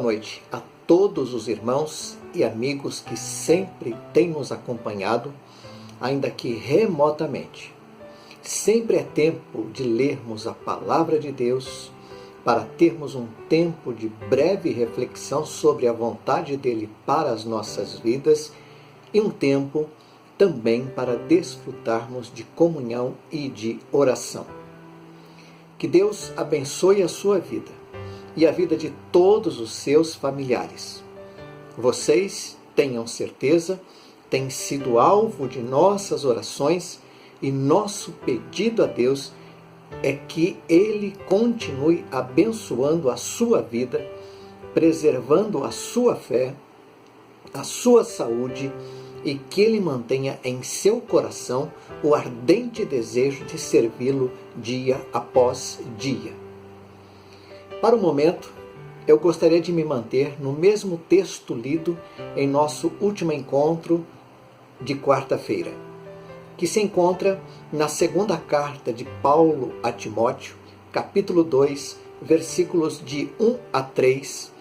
noite a todos os irmãos e amigos que sempre têm nos acompanhado, ainda que remotamente. Sempre é tempo de lermos a Palavra de Deus, para termos um tempo de breve reflexão sobre a vontade dele para as nossas vidas e um tempo também para desfrutarmos de comunhão e de oração. Que Deus abençoe a sua vida e a vida de todos os seus familiares. Vocês, tenham certeza, têm sido alvo de nossas orações e nosso pedido a Deus é que Ele continue abençoando a sua vida, preservando a sua fé, a sua saúde e que Ele mantenha em seu coração o ardente desejo de servi-lo dia após dia. Para o momento, eu gostaria de me manter no mesmo texto lido em nosso último encontro de quarta-feira, que se encontra na segunda carta de Paulo a Timóteo, capítulo 2, versículos de 1 a 3,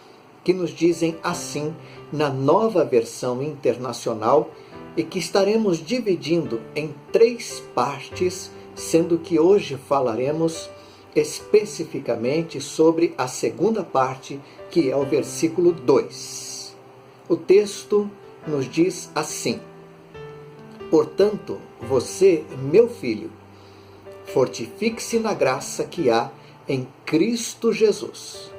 que nos dizem assim na Nova Versão Internacional e que estaremos dividindo em 3 partes, sendo que hoje falaremos especificamente sobre a segunda parte, que é o versículo 2. O texto nos diz assim: Portanto, você, meu filho, fortifique-se na graça que há em Cristo Jesus.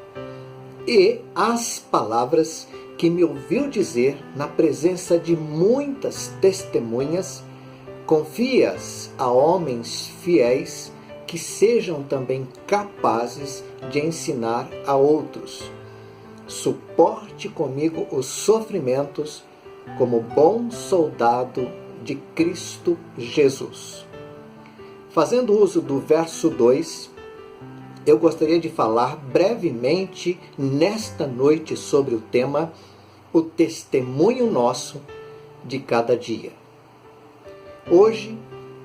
E as palavras que me ouviu dizer na presença de muitas testemunhas, confia-as a homens fiéis que sejam também capazes de ensinar a outros. Suporte comigo os sofrimentos como bom soldado de Cristo Jesus. Fazendo uso do verso 2, eu gostaria de falar brevemente nesta noite sobre o tema o testemunho nosso de cada dia. Hoje,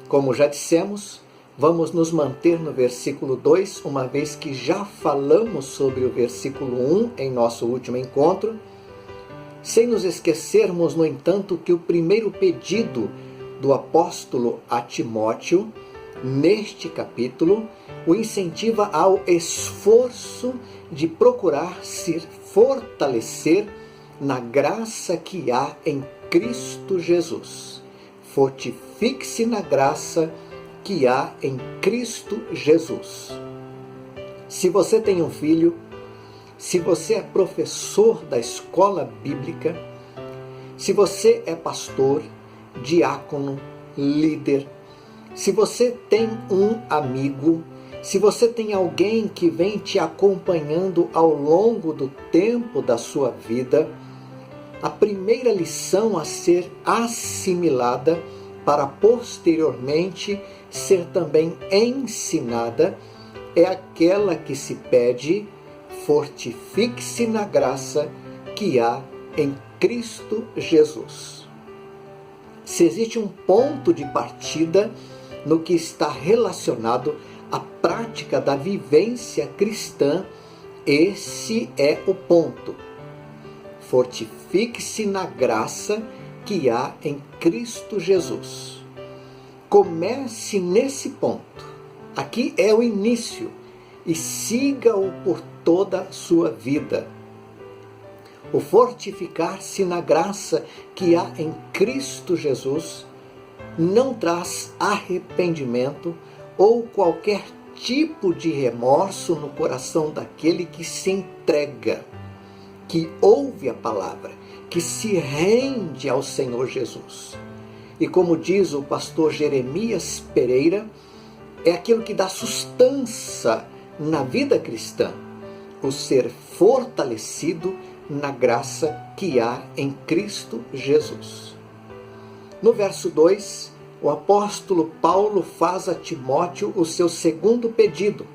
como já dissemos, vamos nos manter no versículo 2, uma vez que já falamos sobre o versículo 1 em nosso último encontro, sem nos esquecermos, no entanto, que o primeiro pedido do apóstolo a Timóteo, neste capítulo, o incentiva ao esforço de procurar se fortalecer na graça que há em Cristo Jesus. Fortifique-se na graça que há em Cristo Jesus. Se você tem um filho, se você é professor da escola bíblica, se você é pastor, diácono, líder, se você tem um amigo, se você tem alguém que vem te acompanhando ao longo do tempo da sua vida, a primeira lição a ser assimilada para posteriormente ser também ensinada é aquela que se pede: fortifique-se na graça que há em Cristo Jesus. Se existe um ponto de partida no que está relacionado à prática da vivência cristã, esse é o ponto. Fortifique-se na graça que há em Cristo Jesus. Comece nesse ponto. Aqui é o início e siga-o por toda a sua vida. O fortificar-se na graça que há em Cristo Jesus não traz arrependimento ou qualquer tipo de remorso no coração daquele que se entrega, que ouve a palavra, que se rende ao Senhor Jesus. E como diz o pastor Jeremias Pereira, é aquilo que dá sustância na vida cristã, o ser fortalecido na graça que há em Cristo Jesus. No verso 2, o apóstolo Paulo faz a Timóteo o seu segundo pedido,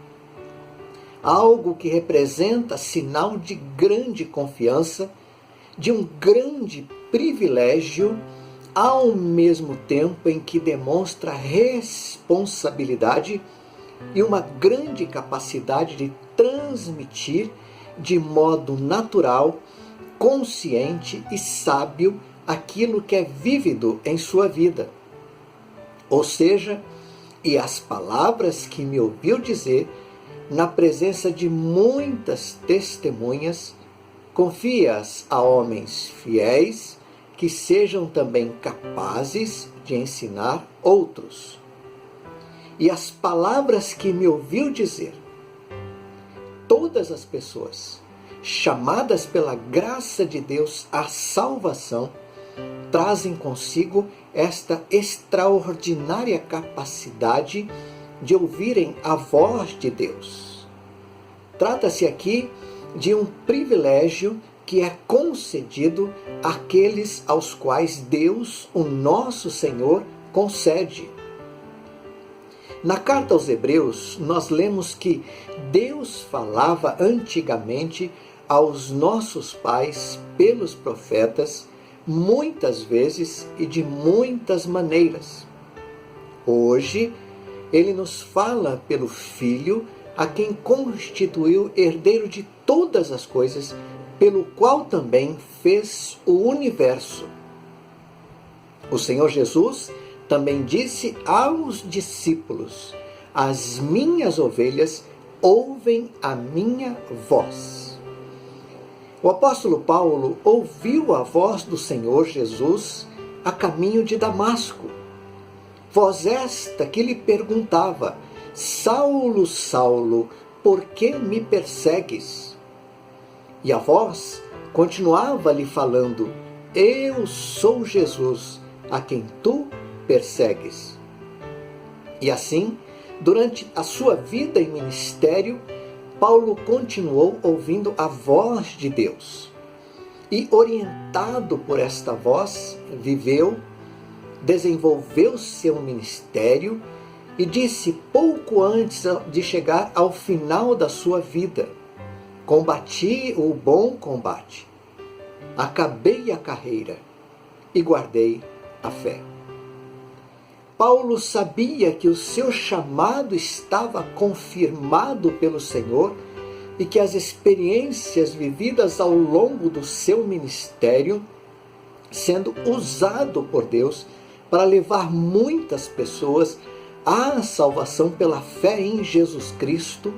algo que representa sinal de grande confiança, de um grande privilégio, ao mesmo tempo em que demonstra responsabilidade e uma grande capacidade de transmitir de modo natural, consciente e sábio aquilo que é vívido em sua vida. Ou seja, e as palavras que me ouviu dizer, na presença de muitas testemunhas, confia-as a homens fiéis, que sejam também capazes de ensinar outros. E as palavras que me ouviu dizer, todas as pessoas chamadas pela graça de Deus à salvação, trazem consigo esta extraordinária capacidade de ouvirem a voz de Deus. Trata-se aqui de um privilégio que é concedido àqueles aos quais Deus, o nosso Senhor, concede. Na carta aos Hebreus, nós lemos que Deus falava antigamente aos nossos pais pelos profetas, muitas vezes e de muitas maneiras. Hoje, Ele nos fala pelo Filho, a quem constituiu herdeiro de todas as coisas, pelo qual também fez o universo. O Senhor Jesus também disse aos discípulos: as minhas ovelhas ouvem a minha voz. O apóstolo Paulo ouviu a voz do Senhor Jesus a caminho de Damasco. Voz esta que lhe perguntava: Saulo, Saulo, por que me persegues? E a voz continuava lhe falando: eu sou Jesus, a quem tu persegues. E assim, durante a sua vida e ministério, Paulo continuou ouvindo a voz de Deus. E, orientado por esta voz, viveu, desenvolveu seu ministério e disse pouco antes de chegar ao final da sua vida: combati o bom combate, acabei a carreira e guardei a fé. Paulo sabia que o seu chamado estava confirmado pelo Senhor e que as experiências vividas ao longo do seu ministério, sendo usado por Deus para levar muitas pessoas à salvação pela fé em Jesus Cristo,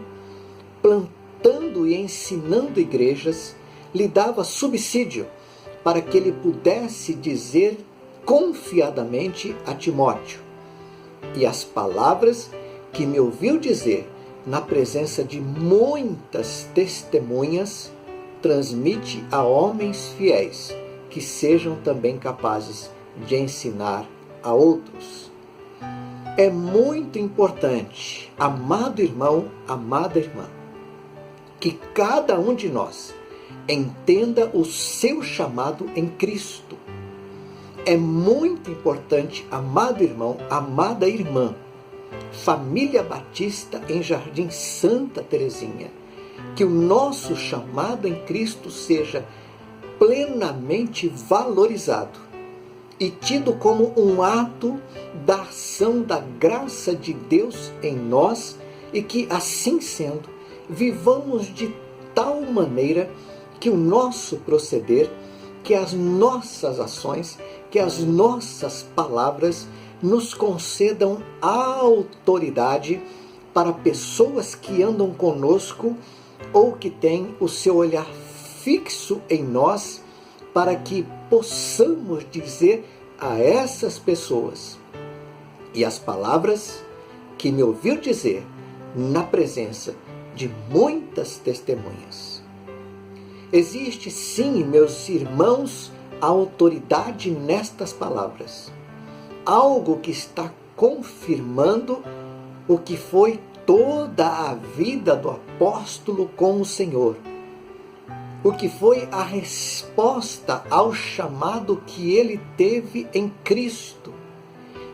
plantando e ensinando igrejas, lhe dava subsídio para que ele pudesse dizer confiadamente a Timóteo: e as palavras que me ouviu dizer na presença de muitas testemunhas, transmite a homens fiéis, que sejam também capazes de ensinar a outros. É muito importante, amado irmão, amada irmã, que cada um de nós entenda o seu chamado em Cristo. É muito importante, amado irmão, amada irmã, Família Batista em Jardim Santa Teresinha, que o nosso chamado em Cristo seja plenamente valorizado e tido como um ato da ação da graça de Deus em nós, e que, assim sendo, vivamos de tal maneira que o nosso proceder, que as nossas ações, que as nossas palavras nos concedam autoridade para pessoas que andam conosco ou que têm o seu olhar fixo em nós, para que possamos dizer a essas pessoas: e as palavras que me ouviu dizer na presença de muitas testemunhas. Existe sim, meus irmãos, autoridade nestas palavras. Algo que está confirmando o que foi toda a vida do apóstolo com o Senhor. O que foi a resposta ao chamado que ele teve em Cristo.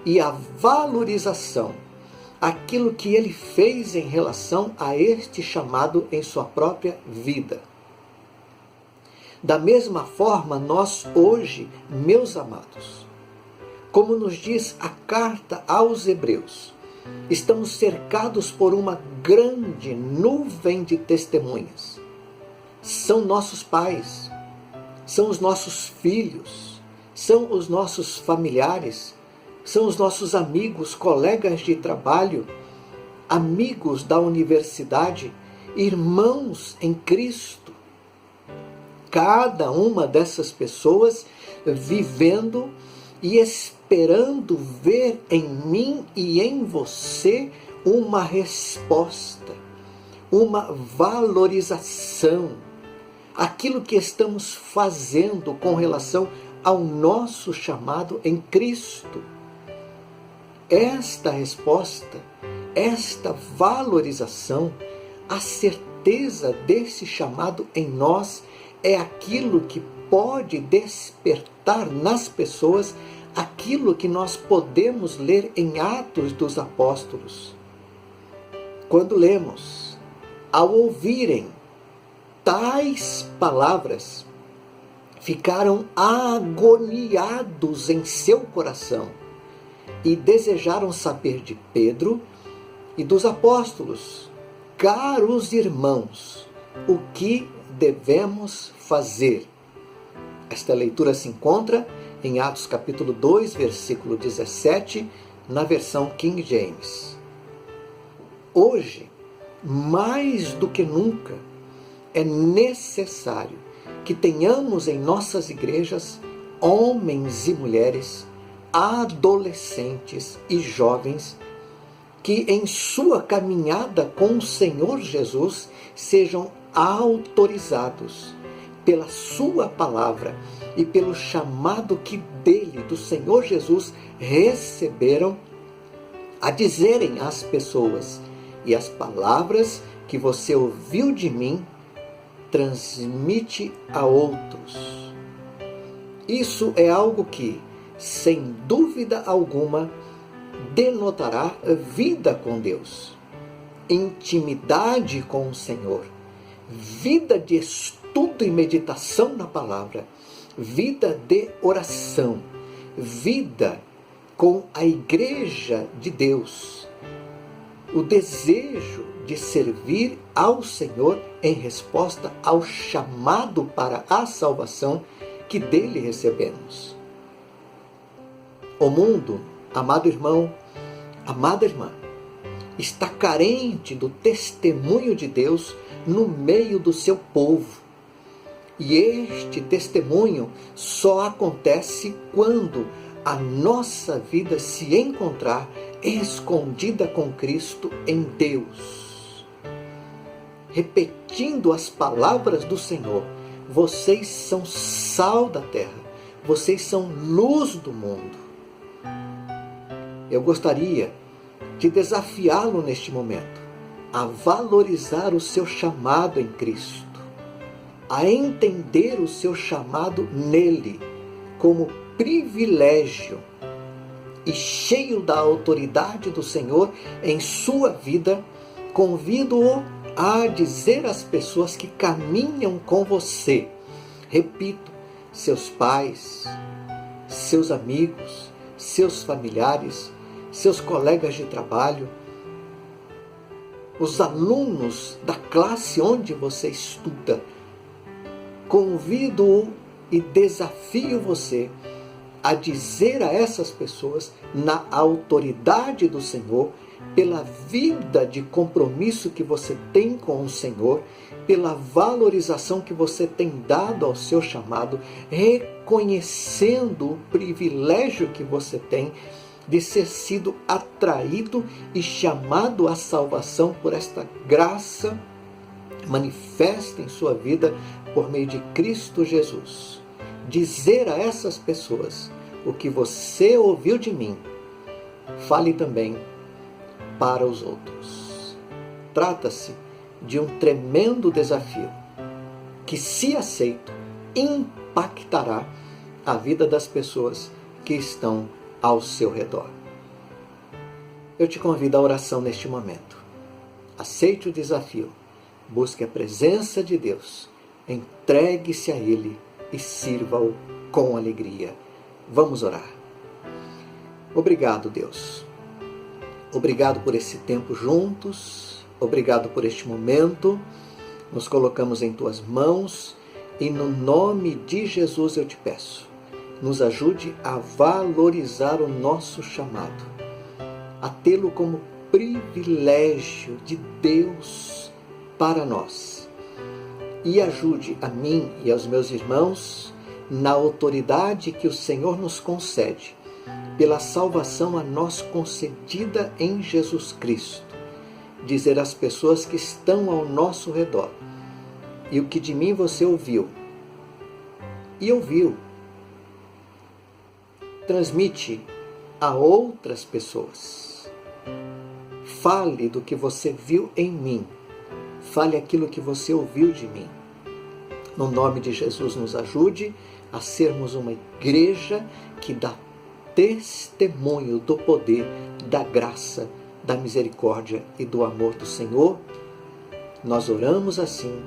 E a valorização, aquilo que ele fez em relação a este chamado em sua própria vida. Da mesma forma, nós hoje, meus amados, como nos diz a carta aos Hebreus, estamos cercados por uma grande nuvem de testemunhas. são nossos pais, são os nossos filhos, são os nossos familiares, são os nossos amigos, colegas de trabalho, amigos da universidade, irmãos em Cristo. Cada uma dessas pessoas vivendo e esperando ver em mim e em você uma resposta, uma valorização, aquilo que estamos fazendo com relação ao nosso chamado em Cristo. Esta resposta, esta valorização, a certeza desse chamado em nós é aquilo que pode despertar nas pessoas aquilo que nós podemos ler em Atos dos Apóstolos. Quando lemos, ao ouvirem tais palavras, ficaram agoniados em seu coração e desejaram saber de Pedro e dos apóstolos: caros irmãos, o que devemos fazer? Esta leitura se encontra em Atos capítulo 2, versículo 17, na versão King James. Hoje, mais do que nunca, é necessário que tenhamos em nossas igrejas homens e mulheres, adolescentes e jovens, que em sua caminhada com o Senhor Jesus sejam autorizados pela sua palavra e pelo chamado que dele, do Senhor Jesus, receberam, a dizerem às pessoas: e as palavras que você ouviu de mim, transmite a outros. Isso é algo que, sem dúvida alguma, denotará vida com Deus, intimidade com o Senhor, vida de estudo e meditação na palavra, vida de oração, vida com a igreja de Deus, o desejo de servir ao Senhor em resposta ao chamado para a salvação que dele recebemos. O mundo, amado irmão, amada irmã, está carente do testemunho de Deus no meio do seu povo. E este testemunho só acontece quando a nossa vida se encontrar escondida com Cristo em Deus. Repetindo as palavras do Senhor: vocês são sal da terra, vocês são luz do mundo. Eu gostaria de desafiá-lo neste momento a valorizar o seu chamado em Cristo, a entender o seu chamado nele como privilégio e cheio da autoridade do Senhor em sua vida. Convido-o a dizer às pessoas que caminham com você, repito, seus pais, seus amigos, seus familiares, seus colegas de trabalho, os alunos da classe onde você estuda, convido-o e desafio você a dizer a essas pessoas, na autoridade do Senhor, pela vida de compromisso que você tem com o Senhor, pela valorização que você tem dado ao seu chamado, reconhecendo o privilégio que você tem de ser sido atraído e chamado à salvação por esta graça manifesta em sua vida por meio de Cristo Jesus. Dizer a essas pessoas: o que você ouviu de mim, fale também para os outros. Trata-se de um tremendo desafio que, se aceito, impactará a vida das pessoas que estão ao seu redor. Eu te convido à oração neste momento. Aceite o desafio, busque a presença de Deus, entregue-se a Ele e sirva-o com alegria. Vamos orar. Obrigado, Deus. Obrigado por esse tempo juntos. Obrigado por este momento. Nos colocamos em tuas mãos e no nome de Jesus eu te peço, nos ajude a valorizar o nosso chamado, a tê-lo como privilégio de Deus para nós. E ajude a mim e aos meus irmãos na autoridade que o Senhor nos concede, pela salvação a nós concedida em Jesus Cristo, dizer às pessoas que estão ao nosso redor: e o que de mim você ouviu, e ouviu, transmite a outras pessoas. Fale do que você viu em mim, fale aquilo que você ouviu de mim. No nome de Jesus, nos ajude a sermos uma igreja que dá testemunho do poder, da graça, da misericórdia e do amor do Senhor. Nós oramos assim,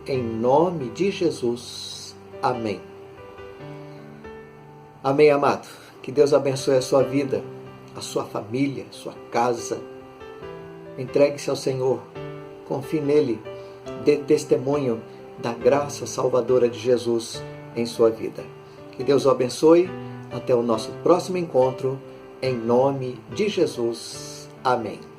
em nome de Jesus. Amém. Amém, amado. Que Deus abençoe a sua vida, a sua família, a sua casa. Entregue-se ao Senhor, confie nele, dê testemunho da graça salvadora de Jesus em sua vida. Que Deus o abençoe. Até o nosso próximo encontro, em nome de Jesus. Amém.